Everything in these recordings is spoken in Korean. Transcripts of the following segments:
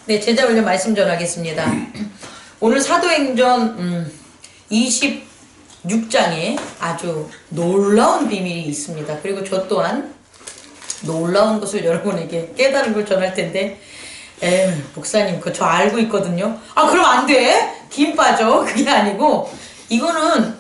네, 제자훈련 말씀 전하겠습니다. 오늘 사도행전 26장에 아주 놀라운 비밀이 있습니다. 그리고 저 또한 놀라운 것을 여러분에게 깨달은 걸 전할 텐데, 목사님 그거 저 알고 있거든요. 아, 그럼 안 돼. 김 빠져. 그게 아니고 이거는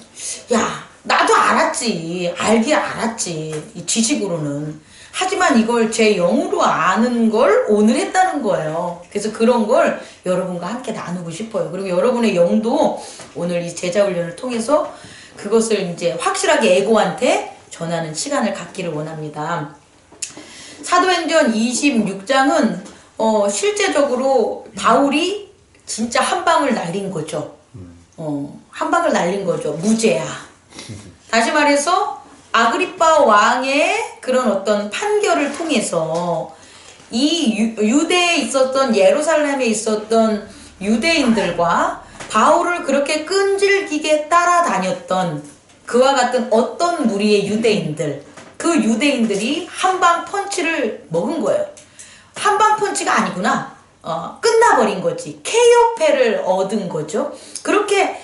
야, 나도 알았지. 알긴 알았지. 이 지식으로는. 하지만 이걸 제 영으로 아는 걸 오늘 했다는 거예요. 그래서 그런 걸 여러분과 함께 나누고 싶어요. 그리고 여러분의 영도 오늘 이 제자훈련을 통해서 그것을 이제 확실하게 에고한테 전하는 시간을 갖기를 원합니다. 사도행전 26장은 실제적으로 바울이 진짜 한 방을 날린 거죠. 한 방을 날린 거죠. 무죄야. 다시 말해서 아그리빠 왕의 그런 어떤 판결을 통해서 이 유대에 있었던, 예루살렘에 있었던 유대인들과 바울을 그렇게 끈질기게 따라다녔던 그와 같은 어떤 무리의 유대인들, 그 유대인들이 한방 펀치를 먹은 거예요. 한방 펀치가 아니구나. 끝나버린 거지. KO패를 얻은 거죠. 그렇게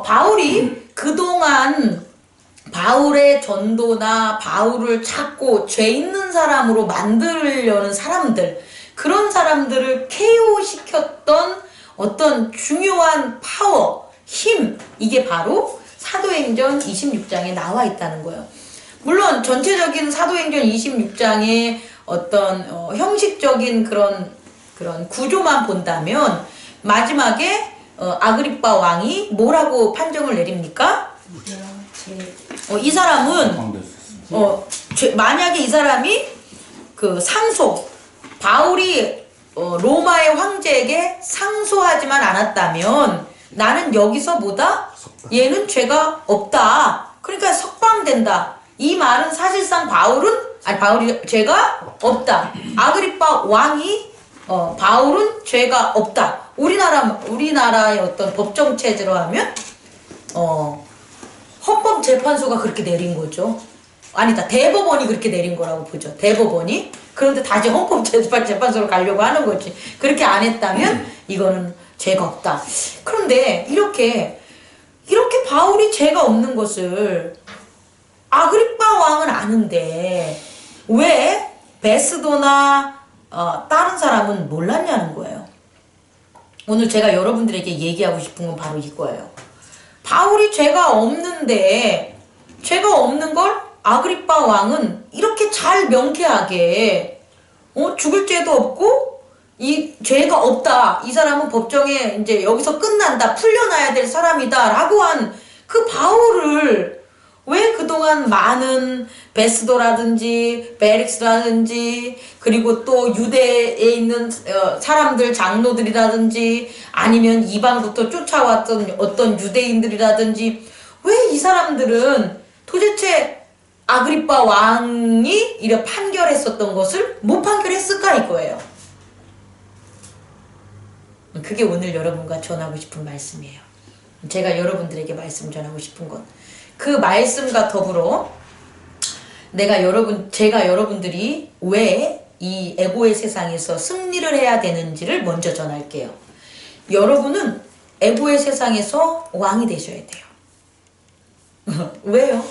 바울이 그동안 바울의 전도나 바울을 찾고 죄 있는 사람으로 만들려는 사람들, 그런 사람들을 KO시켰던 어떤 중요한 파워, 힘, 이게 바로 사도행전 26장에 나와 있다는 거예요. 물론 전체적인 사도행전 26장의 어떤 형식적인 그런 구조만 본다면 마지막에 아그리빠 왕이 뭐라고 판정을 내립니까? 이 사람은 만약에 이 사람이 그 상소, 바울이 로마의 황제에게 상소하지만 않았다면 나는 여기서 뭐다? 얘는 죄가 없다. 그러니까 석방된다. 이 말은 사실상 바울이 죄가 없다. 아그리빠 왕이 바울은 죄가 없다. 우리나라의 어떤 법정 체제로 하면 헌법재판소가 그렇게 내린 거죠. 아니다, 대법원이 그렇게 내린 거라고 보죠. 대법원이. 그런데 다시 헌법재판소로 가려고 하는 거지. 그렇게 안 했다면 이거는 죄가 없다. 그런데 이렇게 바울이 죄가 없는 것을 아그리빠 왕은 아는데 왜 베스도나 다른 사람은 몰랐냐는 거예요. 오늘 제가 여러분들에게 얘기하고 싶은 건 바로 이거예요. 바울이 죄가 없는데, 죄가 없는 걸 아그리빠 왕은 이렇게 잘 명쾌하게 죽을 죄도 없고 이 죄가 없다, 이 사람은 법정에 이제 여기서 끝난다, 풀려나야 될 사람이다 라고 한 그 바울을 왜 그동안 많은 베스도라든지 베릭스라든지 그리고 또 유대에 있는 사람들, 장로들이라든지 아니면 이방부터 쫓아왔던 어떤 유대인들이라든지 왜 이 사람들은 도대체 아그리빠 왕이 이렇게 판결했었던 것을 못 판결했을까 이거예요. 그게 오늘 여러분과 전하고 싶은 말씀이에요. 제가 여러분들에게 말씀 전하고 싶은 건 그 말씀과 더불어 제가 여러분들이 왜 이 에고의 세상에서 승리를 해야 되는지를 먼저 전할게요. 여러분은 에고의 세상에서 왕이 되셔야 돼요. 왜요?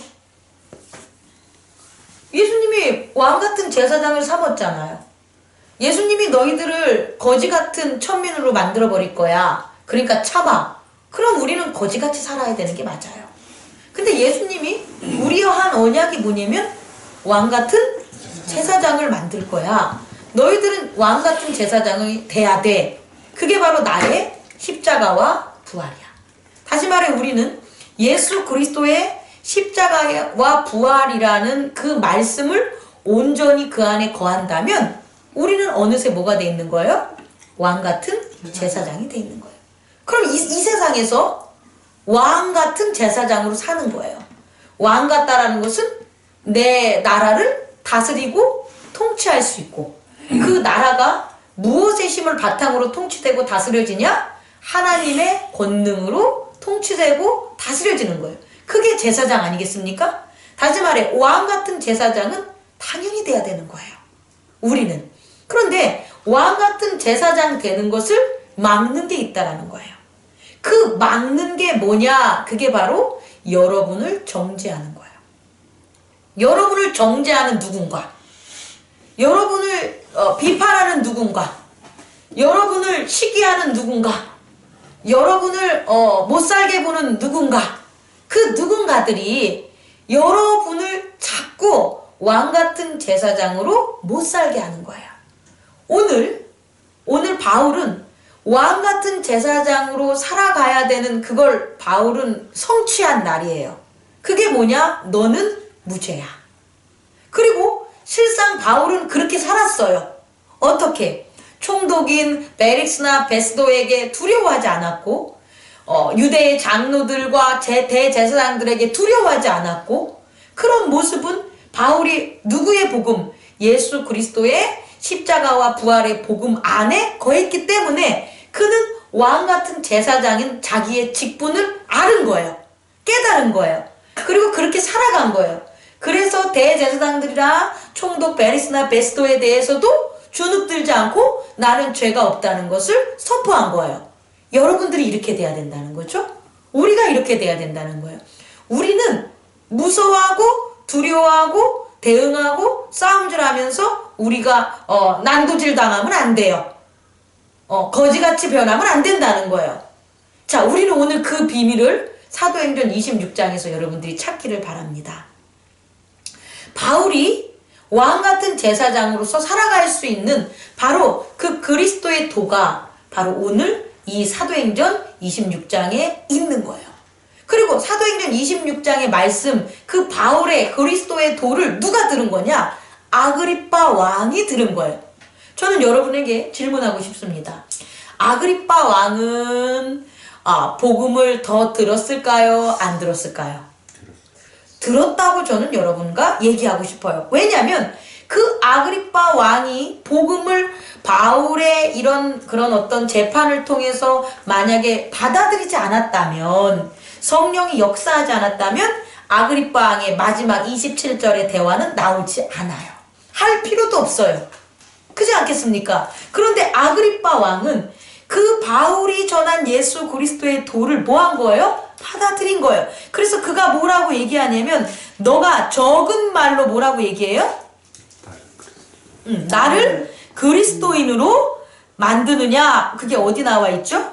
예수님이 왕 같은 제사장을 삼았잖아요. 예수님이 너희들을 거지 같은 천민으로 만들어 버릴 거야. 그러니까 참아. 그럼 우리는 거지같이 살아야 되는 게 맞아요. 근데 예수님이 우리와 한 언약이 뭐냐면 왕 같은 제사장을 만들 거야. 너희들은 왕 같은 제사장이 돼야 돼. 그게 바로 나의 십자가와 부활이야. 다시 말해 우리는 예수 그리스도의 십자가와 부활이라는 그 말씀을 온전히 그 안에 거한다면 우리는 어느새 뭐가 돼 있는 거예요? 왕 같은 제사장이 돼 있는 거예요. 그럼 이 세상에서 왕 같은 제사장으로 사는 거예요. 왕 같다라는 것은 내 나라를 다스리고 통치할 수 있고, 그 나라가 무엇의 힘을 바탕으로 통치되고 다스려지냐? 하나님의 권능으로 통치되고 다스려지는 거예요. 그게 제사장 아니겠습니까? 다시 말해 왕 같은 제사장은 당연히 돼야 되는 거예요. 우리는. 그런데 왕 같은 제사장 되는 것을 막는 게 있다라는 거예요. 그 막는 게 뭐냐? 그게 바로 여러분을 정죄하는 거예요. 여러분을 정죄하는 누군가, 여러분을 비판하는 누군가, 여러분을 시기하는 누군가, 여러분을 못 살게 보는 누군가, 그 누군가들이 여러분을 자꾸 왕 같은 제사장으로 못 살게 하는 거예요. 오늘 바울은 왕 같은 제사장으로 살아가야 되는 그걸 바울은 성취한 날이에요. 그게 뭐냐? 너는 무죄야. 그리고 실상 바울은 그렇게 살았어요. 어떻게? 총독인 벨릭스나 베스도에게 두려워하지 않았고, 유대의 장로들과 대제사장들에게 두려워하지 않았고, 그런 모습은 바울이 누구의 복음? 예수 그리스도의 십자가와 부활의 복음 안에 거했기 때문에 그는 왕 같은 제사장인 자기의 직분을 아는 거예요. 깨달은 거예요. 그리고 그렇게 살아간 거예요. 그래서 대제사장들이나 총독 베리스나 베스도에 대해서도 주눅들지 않고 나는 죄가 없다는 것을 선포한 거예요. 여러분들이 이렇게 돼야 된다는 거죠. 우리가 이렇게 돼야 된다는 거예요. 우리는 무서워하고 두려워하고 대응하고 싸움질하면서 우리가 난도질 당하면 안 돼요. 거지같이 변하면 안 된다는 거예요. 자, 우리는 오늘 그 비밀을 사도행전 26장에서 여러분들이 찾기를 바랍니다. 바울이 왕 같은 제사장으로서 살아갈 수 있는 바로 그 그리스도의 도가 바로 오늘 이 사도행전 26장에 있는 거예요. 그리고 사도행전 26장의 말씀, 그 바울의 그리스도의 도를 누가 들은 거냐? 아그리빠 왕이 들은 거예요. 저는 여러분에게 질문하고 싶습니다. 아그리빠 왕은 복음을 더 들었을까요? 안 들었을까요? 들었다고 저는 여러분과 얘기하고 싶어요. 왜냐하면 그 아그리빠 왕이 복음을 바울의 그런 어떤 재판을 통해서 만약에 받아들이지 않았다면, 성령이 역사하지 않았다면 아그리빠 왕의 마지막 27절의 대화는 나오지 않아요. 할 필요도 없어요. 그렇지 않겠습니까? 그런데 아그리빠 왕은 그 바울이 전한 예수 그리스도의 도를 뭐 한 거예요? 받아들인 거예요. 그래서 그가 뭐라고 얘기하냐면, 너가 적은 말로 뭐라고 얘기해요? 나를 그리스도인으로 만드느냐? 그게 어디 나와 있죠?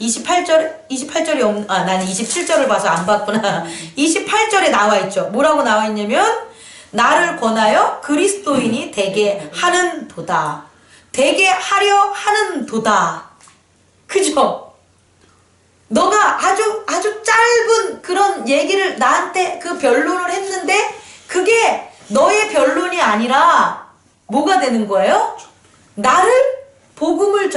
28절이 나는 27절을 봐서 안 봤구나. 28절에 나와 있죠. 뭐라고 나와 있냐면, 나를 권하여 그리스도인이 되게 하는 도다. 되게 하려 하는 도다. 그죠? 너가 아주 짧은 그런 얘기를 나한테 그 변론을 했는데 그게 너의 변론이 아니라 뭐가 되는 거예요? 나를 복음을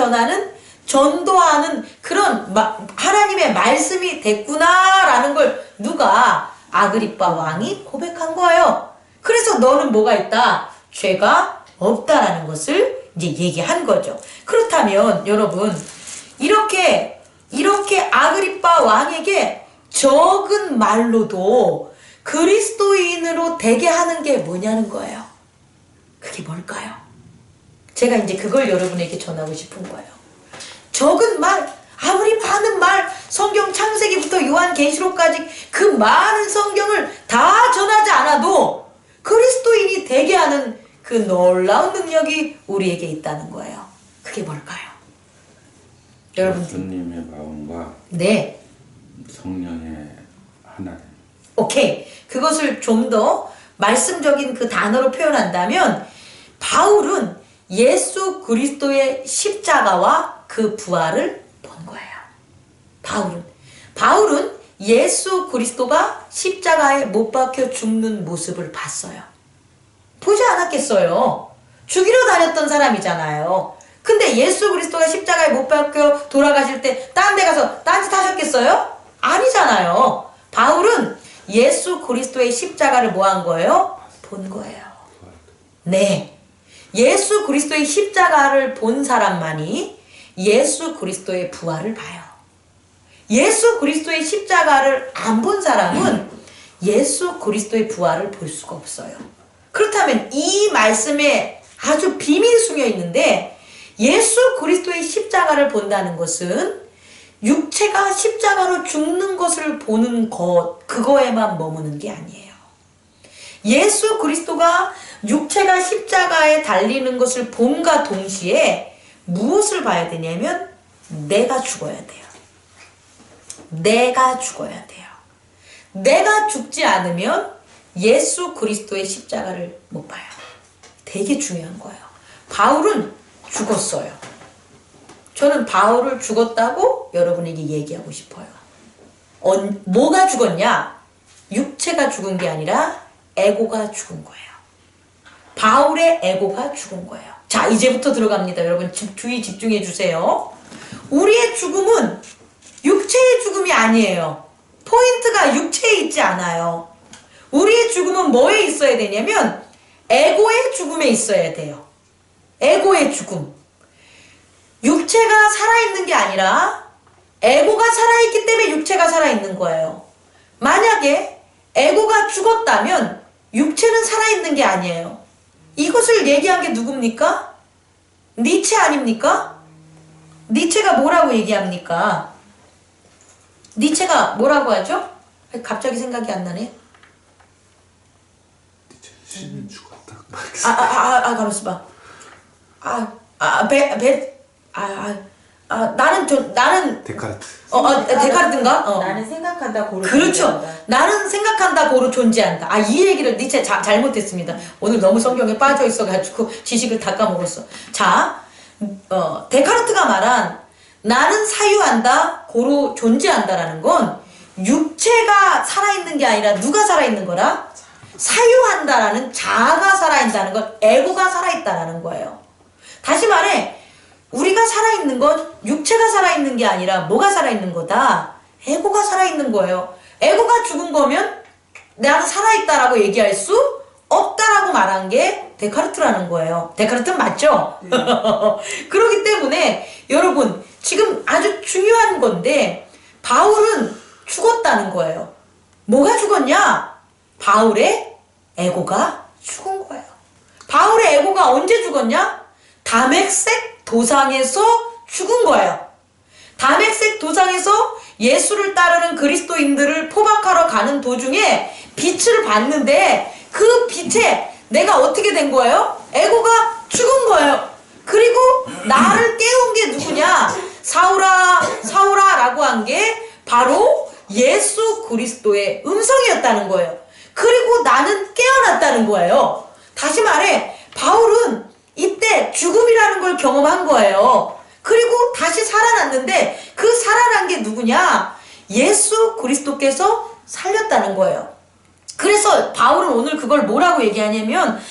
전도하는 그런 하나님의 말씀이 됐구나라는 걸 누가? 아그리빠 왕이 고백한 거예요. 그래서 너는 뭐가 있다? 죄가 없다라는 것을 이제 얘기한 거죠. 그렇다면 여러분, 이렇게 아그리빠 왕에게 적은 말로도 그리스도인으로 되게 하는 게 뭐냐는 거예요. 그게 뭘까요? 제가 이제 그걸 여러분에게 전하고 싶은 거예요. 적은 말, 아무리 많은 말, 성경 창세기부터 요한계시록까지 그 많은 성경을 다 전하지 않아도 그리스도인이 되게 하는 그 놀라운 능력이 우리에게 있다는 거예요. 그게 뭘까요? 여러분, 예수님의 마음과 네, 성령의 하나됨. 오케이. 그것을 좀 더 말씀적인 그 단어로 표현한다면, 바울은 예수 그리스도의 십자가와 그 부활을 본 거예요. 바울은 예수 그리스도가 십자가에 못 박혀 죽는 모습을 봤어요. 보지 않았겠어요? 죽이러 다녔던 사람이잖아요. 근데 예수 그리스도가 십자가에 못 박혀 돌아가실 때 딴 데 가서 딴짓 하셨겠어요? 아니잖아요. 바울은 예수 그리스도의 십자가를 뭐 한 거예요? 본 거예요. 네. 예수 그리스도의 십자가를 본 사람만이 예수 그리스도의 부활을 봐요. 예수 그리스도의 십자가를 안 본 사람은 예수 그리스도의 부활을 볼 수가 없어요. 그렇다면 이 말씀에 아주 비밀이 숨겨 있는데, 예수 그리스도의 십자가를 본다는 것은 육체가 십자가로 죽는 것을 보는 것, 그거에만 머무는 게 아니에요. 예수 그리스도가 육체가 십자가에 달리는 것을 본과 동시에 무엇을 봐야 되냐면, 내가 죽어야 돼요. 내가 죽어야 돼요. 내가 죽지 않으면 예수 그리스도의 십자가를 못 봐요. 되게 중요한 거예요. 바울은 죽었어요. 저는 바울을 죽었다고 여러분에게 얘기하고 싶어요. 뭐가 죽었냐? 육체가 죽은 게 아니라 에고가 죽은 거예요. 바울의 에고가 죽은 거예요. 자, 이제부터 들어갑니다. 여러분 주의 집중해 주세요. 우리의 죽음은 육체의 죽음이 아니에요. 포인트가 육체에 있지 않아요. 우리의 죽음은 뭐에 있어야 되냐면 에고의 죽음에 있어야 돼요. 에고의 죽음. 육체가 살아있는 게 아니라 에고가 살아있기 때문에 육체가 살아있는 거예요. 만약에 에고가 죽었다면 육체는 살아있는 게 아니에요. 이것을 얘기한 게 누굽니까? 니체 아닙니까? 니체가 뭐라고 얘기합니까? 니체가 뭐라고 하죠? 갑자기 생각이 안 나네. 신은 죽었다. 가만있어 봐. 나는 데카르트. 데카르트인가? 나는 생각한다 고로 그렇죠. 존재한다. 나는 생각한다 고로 존재한다. 이 얘기를 니체 잘못했습니다. 오늘 너무 성경에 빠져 있어가지고 지식을 다 까먹었어. 자, 데카르트가 말한 나는 사유한다 고로 존재한다라는 건 육체가 살아있는 게 아니라 누가 살아있는 거라? 사유한다라는 자아가 살아있다는 건 에고가 살아있다라는 거예요. 다시 말해, 우리가 살아있는 건 육체가 살아있는 게 아니라 뭐가 살아있는 거다? 에고가 살아있는 거예요. 에고가 죽은 거면 나는 살아있다라고 얘기할 수 없다라고 말한 게 데카르트라는 거예요. 데카르트는 맞죠? 그렇기 때문에 여러분 지금 아주 중요한 건데, 바울은 죽었다는 거예요. 뭐가 죽었냐? 바울의 에고가 죽은 거예요. 바울의 에고가 언제 죽었냐? 다메섹 도상에서 죽은 거예요. 다메섹 도상에서 예수를 따르는 그리스도인들을 포박하러 가는 도중에 빛을 봤는데, 그 빛에 내가 어떻게 된 거예요? 에고가 죽은 거예요. 그리고 나를 깨운 게 누구냐? 사울아, 사울아 라고 한 게 바로 예수 그리스도의 음성이었다는 거예요. 그리고 나는 깨어났다는 거예요. 다시 말해, 바울은 이때 죽음이라는 걸 경험한 거예요. 그리고 다시 살아났는데 그 살아난 게 누구냐? 예수 그리스도께서 살렸다는 거예요. 그래서 바울은 오늘 그걸 뭐라고 얘기하냐면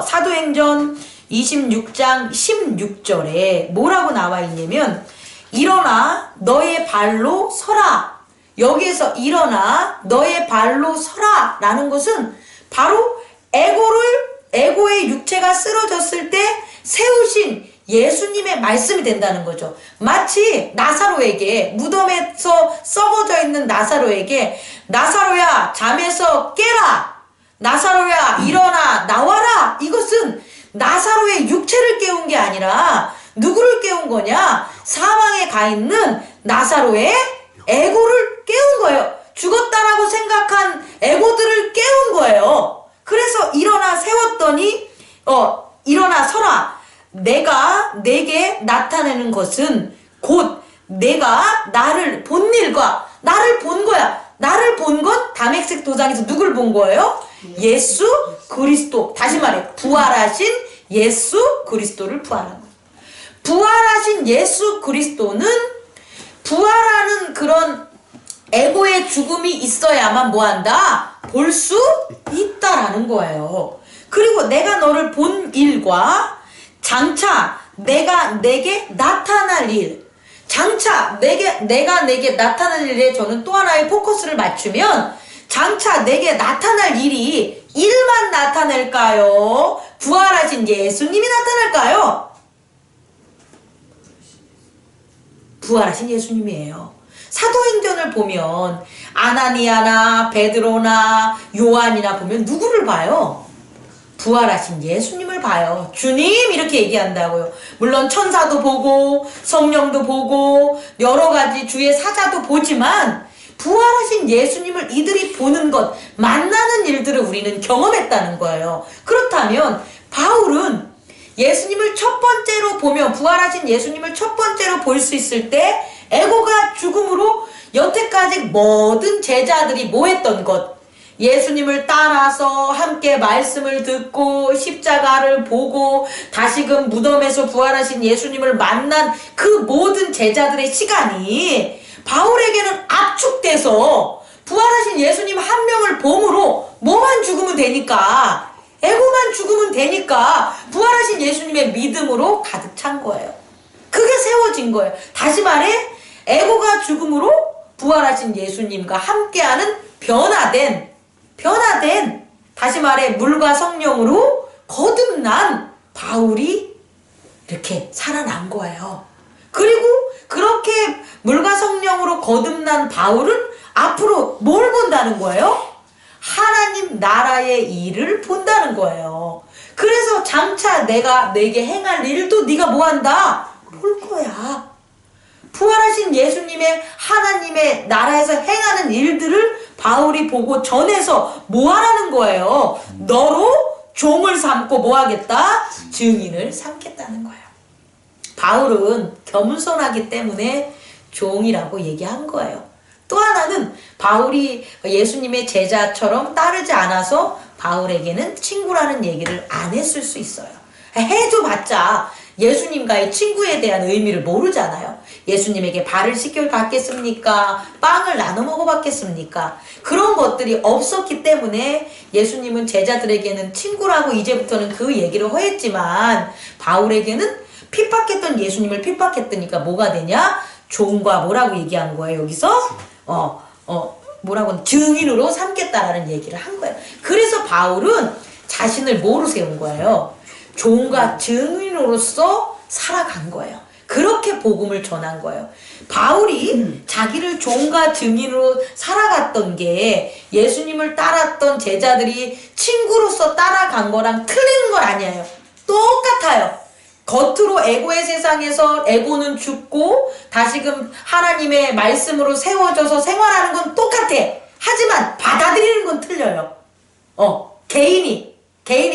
사도행전 26장 16절에 뭐라고 나와 있냐면, 일어나 너의 발로 서라. 여기에서 일어나 너의 발로 서라 라는 것은 바로 에고의 육체가 쓰러졌을 때 세우신 예수님의 말씀이 된다는 거죠. 마치 나사로에게, 무덤에서 썩어져 있는 나사로에게 나사로야 잠에서 깨라, 나사로야 일어나 나와라, 이것은 나사로의 육체를 깨운 게 아니라 누구를 깨운 거냐? 사망에 가 있는 나사로의 에고를 깨운 거예요. 죽었다라고 생각한 에고들을 깨운 거예요. 그래서 일어나 세웠더니 일어나 서라. 내가 내게 나타내는 것은 곧 내가 나를 본 일과 나를 본 거야. 나를 본 건 다메섹 도상에서 누굴 본 거예요? 예수 그리스도. 다시 말해, 부활하신 예수 그리스도를 부활한 거예요. 부활하신 예수 그리스도는 부활하는 그런 에고의 죽음이 있어야만 뭐한다? 볼 수 있다라는 거예요. 그리고 내가 너를 본 일과 장차 내가 내게 나타날 일, 장차 내가 내게 나타날 일에 저는 또 하나의 포커스를 맞추면, 장차 내게 나타날 일이 일만 나타낼까요? 부활하신 예수님이 나타날까요? 부활하신 예수님이에요. 사도행전을 보면 아나니아나 베드로나 요한이나 보면 누구를 봐요? 부활하신 예수님을 봐요. 주님 이렇게 얘기한다고요. 물론 천사도 보고 성령도 보고 여러 가지 주의 사자도 보지만 부활하신 예수님을 이들이 보는 것, 만나는 일들을 우리는 경험했다는 거예요. 그렇다면 바울은 예수님을 첫 번째로 보며 부활하신 예수님을 첫 번째로 볼 수 있을 때 에고가 죽음으로 여태까지 모든 제자들이 뭐 했던 것, 예수님을 따라서 함께 말씀을 듣고 십자가를 보고 다시금 무덤에서 부활하신 예수님을 만난 그 모든 제자들의 시간이 바울에게는 압축돼서 부활하신 예수님 한 명을 봄으로 뭐만 죽으면 되니까, 에고만 죽으면 되니까 부활하신 예수님의 믿음으로 가득 찬 거예요. 그게 세워진 거예요. 다시 말해 에고가 죽음으로 부활하신 예수님과 함께하는 변화된 다시 말해 물과 성령으로 거듭난 바울이 이렇게 살아난 거예요. 그리고 그렇게 물과 성령으로 거듭난 바울은 앞으로 뭘 본다는 거예요? 하나님 나라의 일을 본다는 거예요. 그래서 장차 내가 내게 행할 일도 네가 뭐 한다? 볼 거야. 부활하신 예수님의 하나님의 나라에서 행하는 일들을 바울이 보고 전해서 뭐 하라는 거예요? 너로 종을 삼고 뭐 하겠다? 증인을 삼겠다는 거예요. 바울은 겸손하기 때문에 종이라고 얘기한 거예요. 또 하나는 바울이 예수님의 제자처럼 따르지 않아서 바울에게는 친구라는 얘기를 안 했을 수 있어요. 해줘봤자 예수님과의 친구에 대한 의미를 모르잖아요. 예수님에게 발을 씻겨 갔겠습니까? 빵을 나눠 먹어봤겠습니까? 그런 것들이 없었기 때문에 예수님은 제자들에게는 친구라고 이제부터는 그 얘기를 허했지만 바울에게는 핍박했던 예수님을 핍박했더니까 뭐가 되냐? 종과 뭐라고 얘기한 거예요, 여기서? 뭐라고 증인으로 삼겠다라는 얘기를 한 거예요. 그래서 바울은 자신을 뭐로 세운 거예요? 종과 증인으로서 살아간 거예요. 그렇게 복음을 전한 거예요. 바울이 자기를 종과 증인으로 살아갔던 게 예수님을 따랐던 제자들이 친구로서 따라간 거랑 틀린 건 아니에요. 똑같아요. 겉으로 에고의 세상에서 에고는 죽고 다시금 하나님의 말씀으로 세워져서 생활하는 건 똑같아. 하지만 받아들이는 건 틀려요. 개인이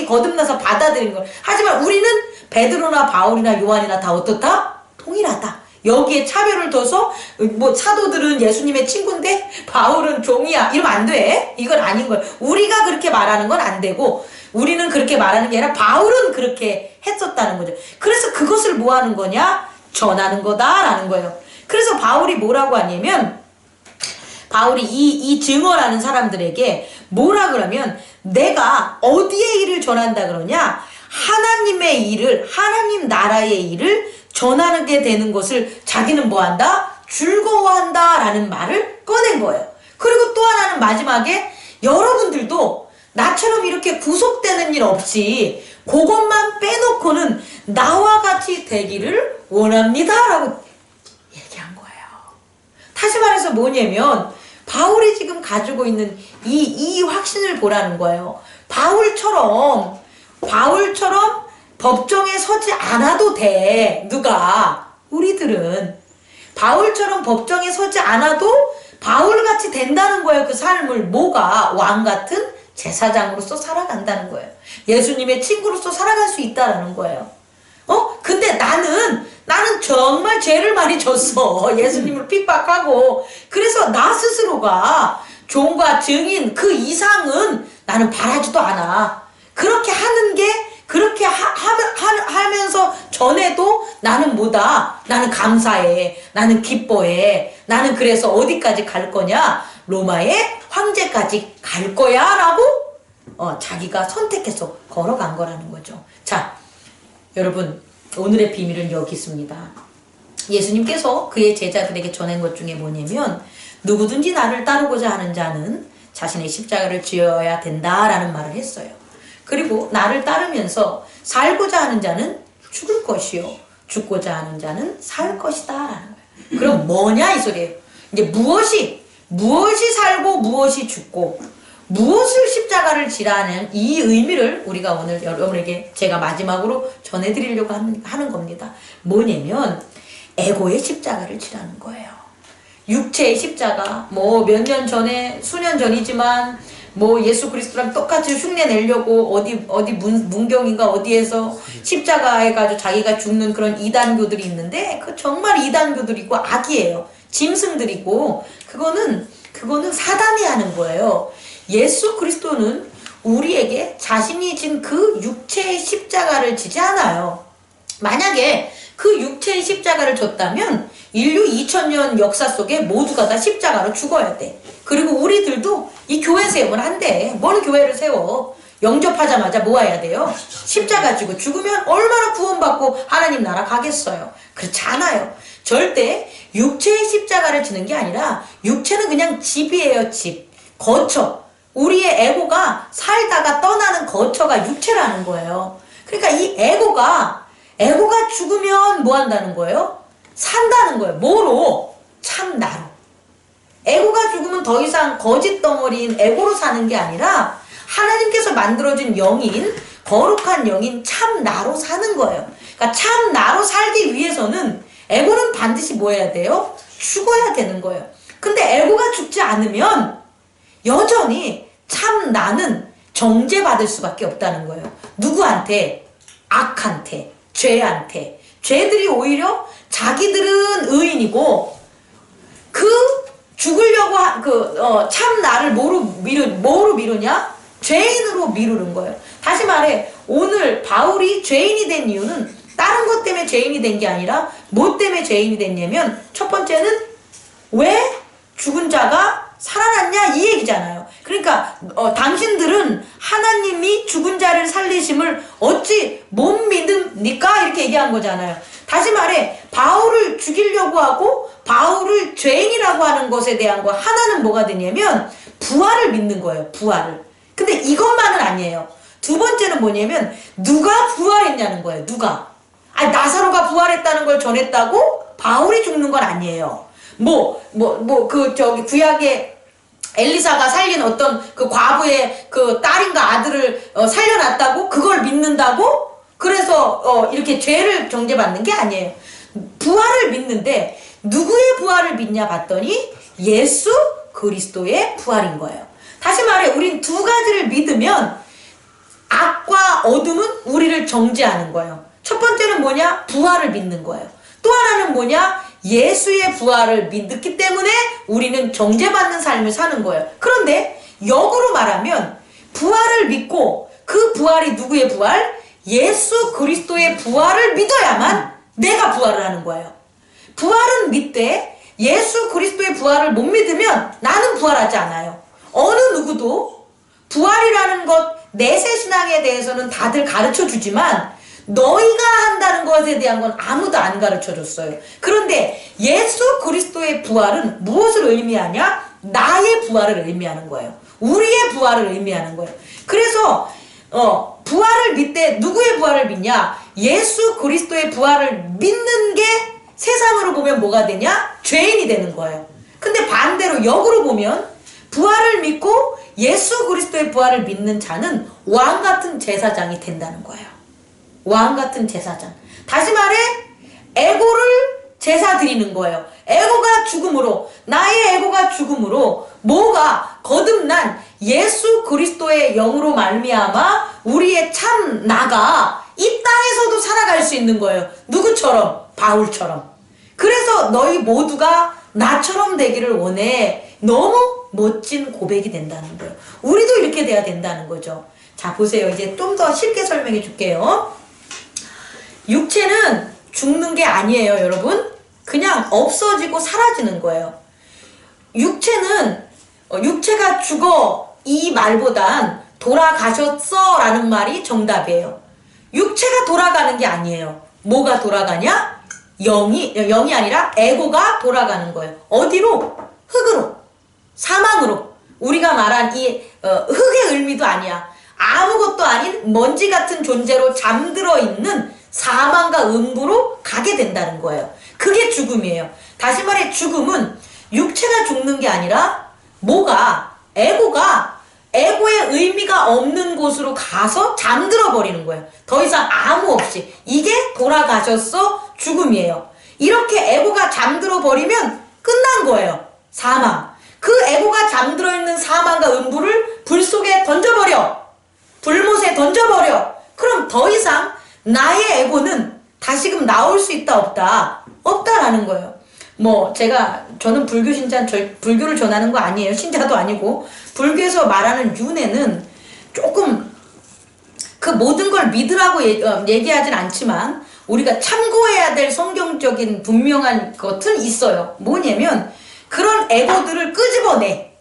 거듭나서 받아들이는 걸. 하지만 우리는 베드로나 바울이나 요한이나 다 어떻다? 동일하다. 여기에 차별을 둬서 뭐 사도들은 예수님의 친구인데 바울은 종이야 이러면 안 돼. 이건 아닌 거예요. 우리가 그렇게 말하는 건 안 되고 우리는 그렇게 말하는 게 아니라 바울은 그렇게 했었다는 거죠. 그래서 그것을 뭐 하는 거냐? 전하는 거다라는 거예요. 그래서 바울이 뭐라고 하냐면 바울이 이 증언하는 사람들에게 뭐라 그러면 내가 어디에 일을 전한다 그러냐? 하나님의 일을, 하나님 나라의 일을 전하게 되는 것을 자기는 뭐한다? 즐거워한다 라는 말을 꺼낸 거예요. 그리고 또 하나는 마지막에 여러분들도 나처럼 이렇게 구속되는 일 없이 그것만 빼놓고는 나와 같이 되기를 원합니다 라고 얘기한 거예요. 다시 말해서 뭐냐면 바울이 지금 가지고 있는 이 확신을 보라는 거예요. 바울처럼 법정에 서지 않아도 돼. 누가? 우리들은 바울처럼 법정에 서지 않아도 바울같이 된다는 거예요. 그 삶을 뭐가? 왕같은 제사장으로서 살아간다는 거예요. 예수님의 친구로서 살아갈 수 있다라는 거예요. 근데 나는 정말 죄를 많이 졌어. 예수님을 핍박하고. 그래서 나 스스로가 종과 증인 그 이상은 나는 바라지도 않아. 그렇게 하는 게 그렇게 하면서 전에도 나는 뭐다? 나는 감사해. 나는 기뻐해. 나는 그래서 어디까지 갈 거냐? 로마의 황제까지 갈 거야 라고 자기가 선택해서 걸어간 거라는 거죠. 자, 여러분 오늘의 비밀은 여기 있습니다. 예수님께서 그의 제자들에게 전한 것 중에 뭐냐면 누구든지 나를 따르고자 하는 자는 자신의 십자가를 지어야 된다라는 말을 했어요. 그리고 나를 따르면서 살고자 하는 자는 죽을 것이요 죽고자 하는 자는 살 것이다 라는 거예요. 그럼 뭐냐 이 소리예요. 이제 무엇이 살고 무엇이 죽고 무엇을 십자가를 지라는 이 의미를 우리가 오늘 여러분에게 제가 마지막으로 전해드리려고 하는 겁니다. 뭐냐면 에고의 십자가를 지라는 거예요. 육체의 십자가, 뭐 몇 년 전에, 수년 전이지만 뭐 예수 그리스도랑 똑같이 흉내 내려고 어디 문경인가 어디에서 십자가 해가지고 자기가 죽는 그런 이단교들이 있는데 그 정말 이단교들이고 악이에요. 짐승들이고 그거는 사단이 하는 거예요. 예수 그리스도는 우리에게 자신이 진 그 육체의 십자가를 지지 않아요. 만약에 그 육체의 십자가를 졌다면 인류 2000년 역사 속에 모두가 다 십자가로 죽어야 돼. 그리고 우리들도 이 교회 세우면 안 돼. 뭘 교회를 세워? 영접하자마자 뭐 해야 돼요? 십자가 지고 죽으면 얼마나 구원받고 하나님 나라 가겠어요. 그렇지 않아요. 절대 육체의 십자가를 지는 게 아니라 육체는 그냥 집이에요. 집. 거처. 우리의 에고가 살다가 떠나는 거처가 육체라는 거예요. 그러니까 이 에고가 죽으면 뭐 한다는 거예요? 산다는 거예요. 뭐로? 참 나로. 에고가 죽으면 더 이상 거짓 덩어리인 에고로 사는 게 아니라 하나님께서 만들어준 영인, 거룩한 영인 참 나로 사는 거예요. 그러니까 참 나로 살기 위해서는 에고는 반드시 뭐 해야 돼요? 죽어야 되는 거예요. 근데 에고가 죽지 않으면 여전히 참 나는 정죄받을 수밖에 없다는 거예요. 누구한테? 악한테, 죄한테. 죄들이 오히려 자기들은 의인이고 그 죽으려고 참 나를 뭐로 미루냐? 죄인으로 미루는 거예요. 다시 말해 오늘 바울이 죄인이 된 이유는 다른 것 때문에 죄인이 된 게 아니라 뭐 때문에 죄인이 됐냐면 첫 번째는 왜 죽은 자가 살아났냐 이 얘기잖아요. 그러니까 당신들은 하나님이 죽은 자를 살리심을 어찌 못 믿습니까? 이렇게 얘기한 거잖아요. 다시 말해 바울을 죽이려고 하고 바울을 죄인이라고 하는 것에 대한 거 하나는 뭐가 되냐면 부활을 믿는 거예요. 부활을. 근데 이것만은 아니에요. 두 번째는 뭐냐면 누가 부활했냐는 거예요. 누가. 아니 나사로가 부활했다는 걸 전했다고 바울이 죽는 건 아니에요. 구약의 엘리사가 살린 어떤 그 과부의 그 딸인가 아들을 살려놨다고 그걸 믿는다고 그래서 이렇게 죄를 정죄받는 게 아니에요. 부활을 믿는데 누구의 부활을 믿냐 봤더니 예수 그리스도의 부활인 거예요. 다시 말해 우린 두 가지를 믿으면 악과 어둠은 우리를 정죄하는 거예요. 첫 번째는 뭐냐? 부활을 믿는 거예요. 또 하나는 뭐냐? 예수의 부활을 믿기 때문에 우리는 정죄받는 삶을 사는 거예요. 그런데 역으로 말하면 부활을 믿고 그 부활이 누구의 부활? 예수 그리스도의 부활을 믿어야만 내가 부활을 하는 거예요. 부활은 믿되 예수 그리스도의 부활을 못 믿으면 나는 부활하지 않아요. 어느 누구도 부활이라는 것 내세 신앙에 대해서는 다들 가르쳐 주지만 너희가 한다는 것에 대한 건 아무도 안 가르쳐 줬어요. 그런데 예수 그리스도의 부활은 무엇을 의미하냐? 나의 부활을 의미하는 거예요. 우리의 부활을 의미하는 거예요. 그래서 부활을 믿되 누구의 부활을 믿냐? 예수 그리스도의 부활을 믿는 게 세상으로 보면 뭐가 되냐? 죄인이 되는 거예요. 근데 반대로 역으로 보면 부활을 믿고 예수 그리스도의 부활을 믿는 자는 왕 같은 제사장이 된다는 거예요. 왕 같은 제사장. 다시 말해 에고를 제사 드리는 거예요. 에고가 죽음으로 나의 에고가 죽음으로 뭐가 거듭난 예수 그리스도의 영으로 말미암아 우리의 참 나가 이 땅에서도 살아갈 수 있는 거예요. 누구처럼? 바울처럼. 그래서 너희 모두가 나처럼 되기를 원해. 너무 멋진 고백이 된다는 거예요. 우리도 이렇게 돼야 된다는 거죠. 자 보세요. 이제 좀 더 쉽게 설명해 줄게요. 육체는 죽는 게 아니에요, 여러분. 그냥 없어지고 사라지는 거예요. 육체가 죽어 이 말보단 돌아가셨어 라는 말이 정답이에요. 육체가 돌아가는 게 아니에요. 뭐가 돌아가냐? 영이 아니라 에고가 돌아가는 거예요. 어디로? 흙으로. 사망으로. 우리가 말한 이 흙의 의미도 아니야. 아무것도 아닌 먼지 같은 존재로 잠들어 있는 사망과 음부로 가게 된다는 거예요. 그게 죽음이에요. 다시 말해 죽음은 육체가 죽는 게 아니라 에고가 에고의 의미가 없는 곳으로 가서 잠들어 버리는 거예요. 더 이상 아무 없이. 이게 돌아가셨어 죽음이에요. 이렇게 에고가 잠들어 버리면 끝난 거예요. 사망. 그 에고가 잠들어 있는 사망과 음부를 불 속에 던져버려. 불못에 던져버려. 그럼 더 이상 나의 에고는 다시금 나올 수 있다 없다? 없다라는 거예요. 뭐 저는 불교 신자, 불교를 전하는 거 아니에요. 신자도 아니고. 불교에서 말하는 윤회는 조금 그 모든 걸 믿으라고 얘기하진 않지만 우리가 참고해야 될 성경적인 분명한 것은 있어요. 뭐냐면 그런 에고들을 끄집어내.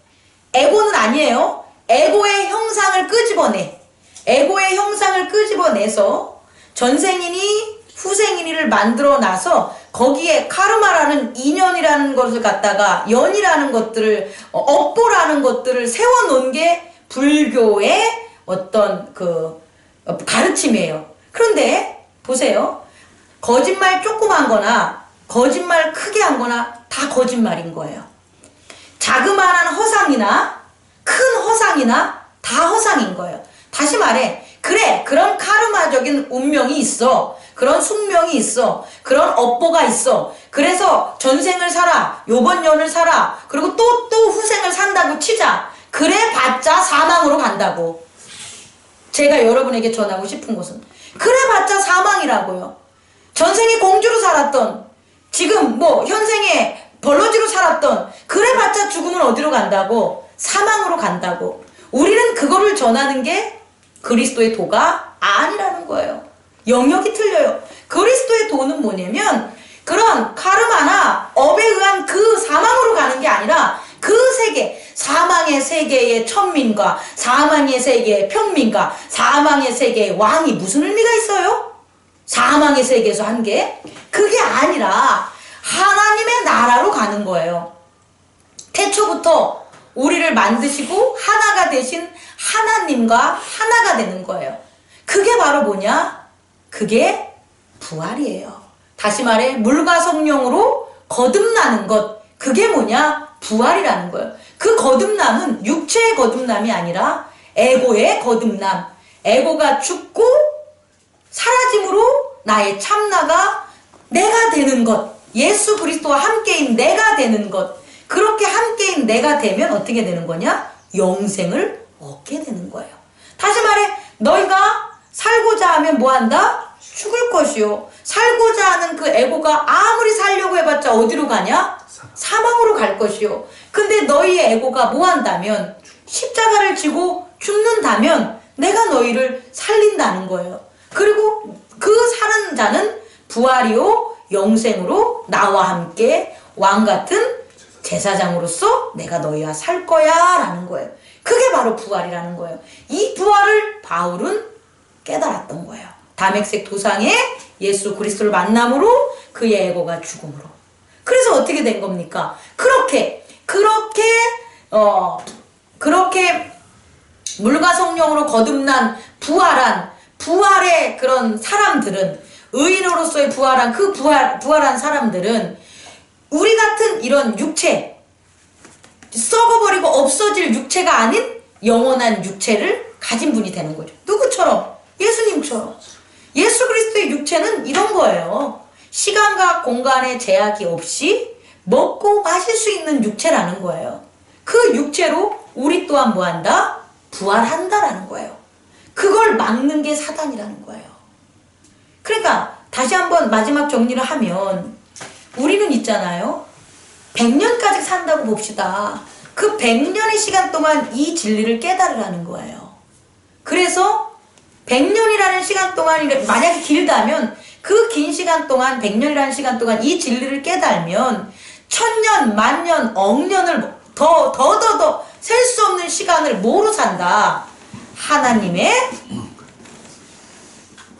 에고는 아니에요. 에고의 형상을 끄집어내. 에고의 형상을 끄집어내서 전생이니 후생이니를 만들어놔서 거기에 카르마라는 인연이라는 것을 갖다가 연이라는 것들을 업보라는 것들을 세워놓은 게 불교의 어떤 그 가르침이에요. 그런데 보세요. 거짓말 조금 한 거나 거짓말 크게 한 거나 다 거짓말인 거예요. 자그마한 허상이나 큰 허상이나 다 허상인 거예요. 다시 말해, 그래, 그런 카르마적인 운명이 있어. 그런 숙명이 있어. 그런 업보가 있어. 그래서 전생을 살아. 요번 년을 살아. 그리고 또 후생을 산다고 치자. 그래 봤자 사망으로 간다고. 제가 여러분에게 전하고 싶은 것은 그래 봤자 사망이라고요. 전생에 공주로 살았던, 지금 뭐 현생에 벌러지로 살았던, 그래 봤자 죽으면 어디로 간다고? 사망으로 간다고. 우리는 그거를 전하는 게 그리스도의 도가 아니라는 거예요. 영역이 틀려요. 그리스도의 도는 뭐냐면 그런 카르마나 업에 의한 그 사망으로 가는 게 아니라 그 세계, 사망의 세계의 천민과 사망의 세계의 평민과 사망의 세계의 왕이 무슨 의미가 있어요? 사망의 세계에서 한 게 그게 아니라 하나님의 나라로 가는 거예요. 태초부터 우리를 만드시고 하나가 되신 하나님과 하나가 되는 거예요. 그게 바로 뭐냐? 그게 부활이에요. 다시 말해 물과 성령으로 거듭나는 것, 그게 뭐냐? 부활이라는 거예요. 그 거듭남은 육체의 거듭남이 아니라 에고의 거듭남. 에고가 죽고 사라짐으로 나의 참나가 내가 되는 것, 예수 그리스도와 함께인 내가 되는 것. 그렇게 함께인 내가 되면 어떻게 되는 거냐? 영생을 얻게 되는 거예요. 다시 말해 너희가 살고자 하면 뭐한다? 죽을 것이요. 살고자 하는 그 에고가 아무리 살려고 해봤자 어디로 가냐? 사망으로 갈 것이요. 근데 너희의 에고가 뭐한다면 십자가를 지고 죽는다면 내가 너희를 살린다는 거예요. 그리고 그 사는 자는 부활이요 영생으로 나와 함께 왕같은 제사장으로서 내가 너희와 살 거야 라는 거예요. 그게 바로 부활이라는 거예요. 이 부활을 바울은 깨달았던 거예요. 다맥색 도상에 예수 그리스도를 만남으로 그의 에고가 죽음으로. 그래서 어떻게 된 겁니까? 그렇게 물과 성령으로 거듭난 부활의 그런 사람들은, 의인으로서의 부활한 그 부활한 사람들은 우리 같은 이런 육체, 썩어버리고 없어질 육체가 아닌 영원한 육체를 가진 분이 되는 거죠. 누구처럼? 예수님처럼. 예수 그리스도의 육체는 이런 거예요. 시간과 공간의 제약이 없이 먹고 마실 수 있는 육체라는 거예요. 그 육체로 우리 또한 뭐한다? 부활한다라는 거예요. 그걸 막는 게 사단이라는 거예요. 그러니까 다시 한번 마지막 정리를 하면 우리는 있잖아요. 100년까지 산다고 봅시다. 그 100년의 시간 동안 이 진리를 깨달으라는 거예요. 그래서 100년이라는 시간 동안 만약에 길다면 그 긴 시간 동안 100년이라는 시간 동안 이 진리를 깨달으면 1000년, 만년, 억년을 더 셀 수 없는 시간을 뭐로 산다? 하나님의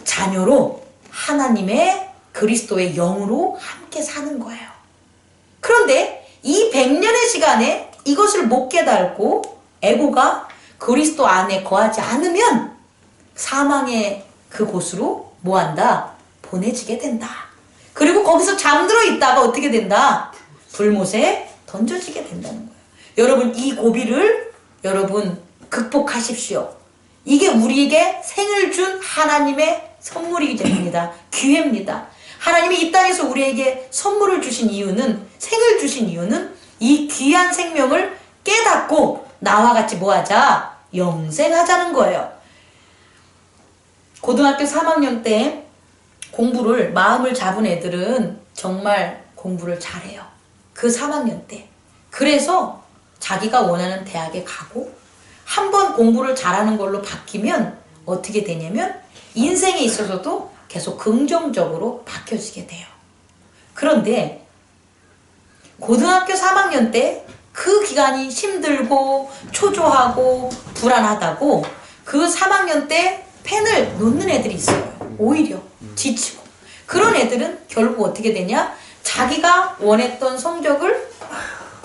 자녀로, 하나님의 그리스도의 영으로 함께 사는 거예요. 그런데 이 100년의 시간에 이것을 못 깨달고 에고가 그리스도 안에 거하지 않으면 사망의 그곳으로 뭐한다? 보내지게 된다. 그리고 거기서 잠들어 있다가 어떻게 된다? 불못에 던져지게 된다는 거예요. 여러분 이 고비를 여러분 극복하십시오. 이게 우리에게 생을 준 하나님의 선물이 됩니다. 기회입니다. 하나님이 이 땅에서 우리에게 선물을 주신 이유는, 생을 주신 이유는 이 귀한 생명을 깨닫고 나와 같이 뭐하자? 영생하자는 거예요. 고등학교 3학년 때 공부를 마음을 잡은 애들은 정말 공부를 잘해요. 그 3학년 때. 그래서 자기가 원하는 대학에 가고 한번 공부를 잘하는 걸로 바뀌면 어떻게 되냐면 인생에 있어서도 계속 긍정적으로 바뀌어지게 돼요. 그런데 고등학교 3학년 때 그 기간이 힘들고 초조하고 불안하다고 그 3학년 때 펜을 놓는 애들이 있어요. 오히려 지치고. 그런 애들은 결국 어떻게 되냐? 자기가 원했던 성적을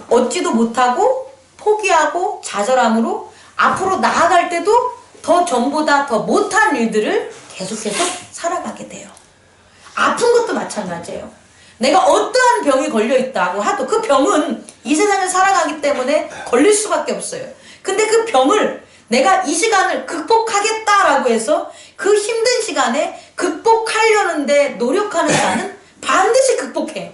얻지도 못하고 포기하고 좌절함으로 앞으로 나아갈 때도 더 전보다 더 못한 일들을 계속해서 살아가게 돼요. 아픈 것도 마찬가지예요. 내가 어떠한 병이 걸려있다고 하도 그 병은 이 세상을 살아가기 때문에 걸릴 수밖에 없어요. 근데 그 병을 내가 이 시간을 극복하겠다라고 해서 그 힘든 시간에 극복하려는데 노력하는 자는 반드시 극복해.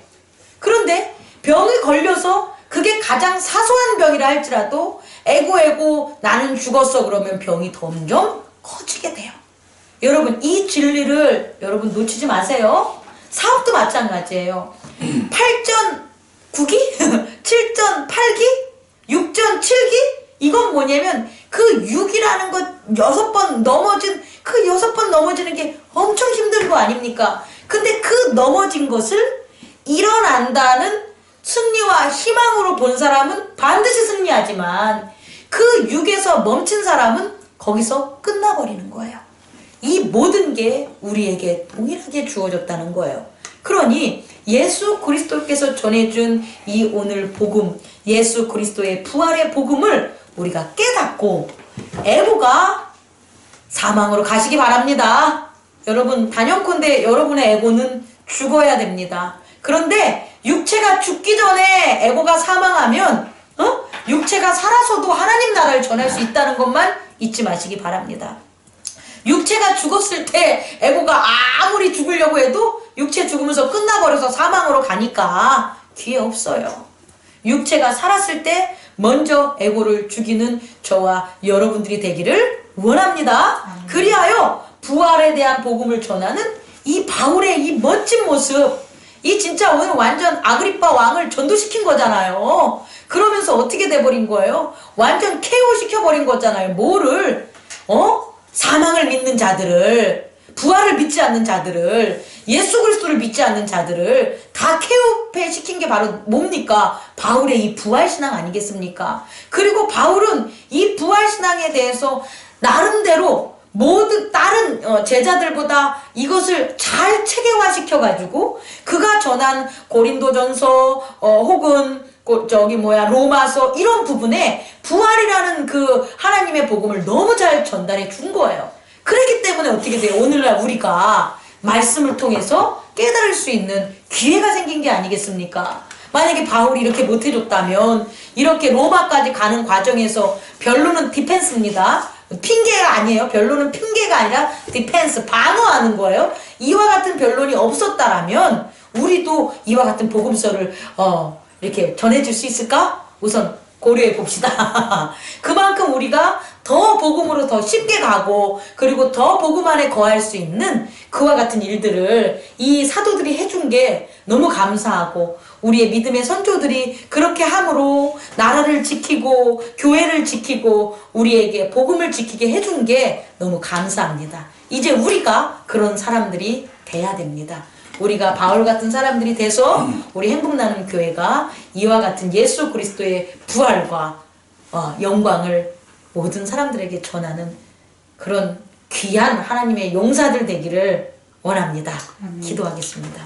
그런데 병이 걸려서 그게 가장 사소한 병이라 할지라도 에고 나는 죽었어 그러면 병이 점점 커지게 돼요. 여러분 이 진리를 여러분 놓치지 마세요. 사업도 마찬가지예요. 8전 9기? 7전 8기? 6전 7기? 이건 뭐냐면 그 6이라는 것 6번 넘어진 그 6번 넘어지는 게 엄청 힘든 거 아닙니까? 근데 그 넘어진 것을 일어난다는 승리와 희망으로 본 사람은 반드시 승리하지만 그 6에서 멈춘 사람은 거기서 끝나버리는 거예요. 이 모든 게 우리에게 동일하게 주어졌다는 거예요. 그러니 예수 그리스도께서 전해준 이 오늘 복음, 예수 그리스도의 부활의 복음을 우리가 깨닫고 에고가 사망으로 가시기 바랍니다. 여러분 단연컨대 여러분의 에고는 죽어야 됩니다. 그런데 육체가 죽기 전에 에고가 사망하면 육체가 살아서도 하나님 나라를 전할 수 있다는 것만 잊지 마시기 바랍니다. 육체가 죽었을 때 에고가 아무리 죽으려고 해도 육체 죽으면서 끝나버려서 사망으로 가니까 기회 없어요. 육체가 살았을 때 먼저 에고를 죽이는 저와 여러분들이 되기를 원합니다. 그리하여 부활에 대한 복음을 전하는 이 바울의 이 멋진 모습, 이 진짜 오늘 완전 아그리파 왕을 전도시킨 거잖아요. 그러면서 어떻게 돼버린 거예요? 완전 KO 시켜버린 거잖아요. 뭐를? 사망을 믿는 자들을, 부활을 믿지 않는 자들을, 예수 그리스도를 믿지 않는 자들을 다 KO패 시킨 게 바로 뭡니까? 바울의 이 부활신앙 아니겠습니까? 그리고 바울은 이 부활신앙에 대해서 나름대로 모든 다른 제자들보다 이것을 잘 체계화시켜가지고 그가 전한 고린도전서 혹은 로마서 이런 부분에 부활이라는 그 하나님의 복음을 너무 잘 전달해 준 거예요. 그렇기 때문에 어떻게 돼요? 오늘날 우리가 말씀을 통해서 깨달을 수 있는 기회가 생긴 게 아니겠습니까? 만약에 바울이 이렇게 못해줬다면 이렇게 로마까지 가는 과정에서 변론은 디펜스입니다. 핑계가 아니에요. 변론은 핑계가 아니라 디펜스, 방어하는 거예요. 이와 같은 변론이 없었다라면 우리도 이와 같은 복음서를 이렇게 전해줄 수 있을까? 우선 고려해 봅시다. 그만큼 우리가 더 복음으로 더 쉽게 가고 그리고 더 복음 안에 거할 수 있는 그와 같은 일들을 이 사도들이 해준 게 너무 감사하고 우리의 믿음의 선조들이 그렇게 함으로 나라를 지키고 교회를 지키고 우리에게 복음을 지키게 해준 게 너무 감사합니다. 이제 우리가 그런 사람들이 돼야 됩니다. 우리가 바울 같은 사람들이 돼서 우리 행복나눔 교회가 이와 같은 예수 그리스도의 부활과 영광을 모든 사람들에게 전하는 그런 귀한 하나님의 용사들 되기를 원합니다. 기도하겠습니다.